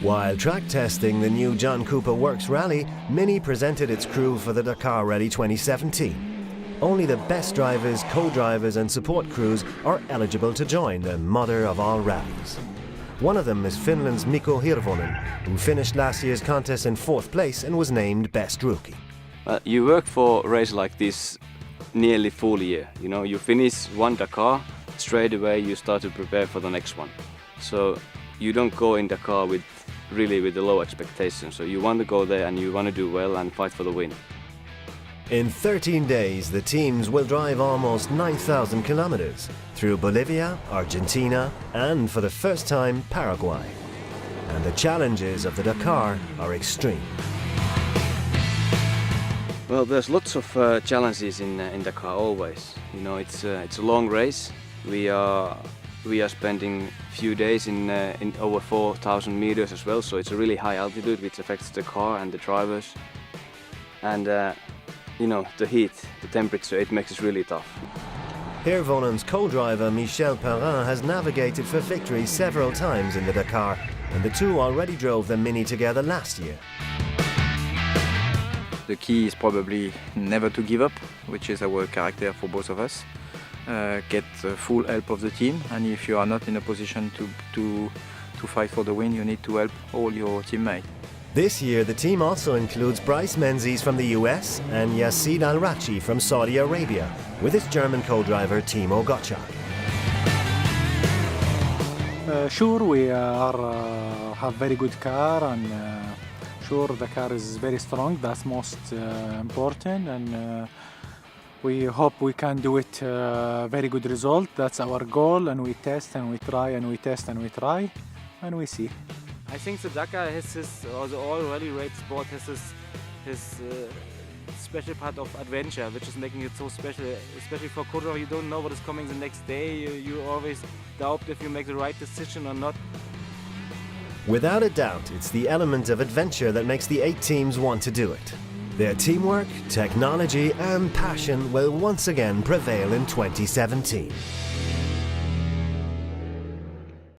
While track testing the new John Cooper Works Rally, Mini presented its crew for the Dakar Rally 2017. Only the best drivers, co-drivers and support crews are eligible to join the mother of all rallies. One of them is Finland's Mikko Hirvonen, who finished last year's contest in 4th place and was named Best Rookie. You work for a race like this nearly full year. You know, you finish one Dakar, straight away you start to prepare for the next one. So you don't go in Dakar with a low expectation. So you want to go there and you want to do well and fight for the win. In 13 days, the teams will drive almost 9,000 kilometers through Bolivia, Argentina, and for the first time, Paraguay. And the challenges of the Dakar are extreme. Well, there's lots of challenges in Dakar always. You know, it's a long race. We are spending few days in over 4,000 meters as well, so it's a really high altitude which affects the car and the drivers. And you know, the heat, the temperature, it makes it really tough. Hirvonen's co-driver Michel Perrin has navigated for victory several times in the Dakar, and the two already drove the Mini together last year. The key is probably never to give up, which is our character for both of us. Get full help of the team, and if you are not in a position to fight for the win, you need to help all your teammates. This year, the team also includes Bryce Menzies from the US and Yassid Al-Rachi from Saudi Arabia, with its German co-driver Timo Gottschalk. Sure, we have very good car, and sure the car is very strong. That's most important, and we hope we can do it very good result. That's our goal, and we test and we try and we test and we try, and we see. I think the Dakar has or the all rally race sport has his special part of adventure, which is making it so special, especially for co-driver. You don't know what is coming the next day. You always doubt if you make the right decision or not. Without a doubt, it's the element of adventure that makes the 8 teams want to do it. Their teamwork, technology and passion will once again prevail in 2017.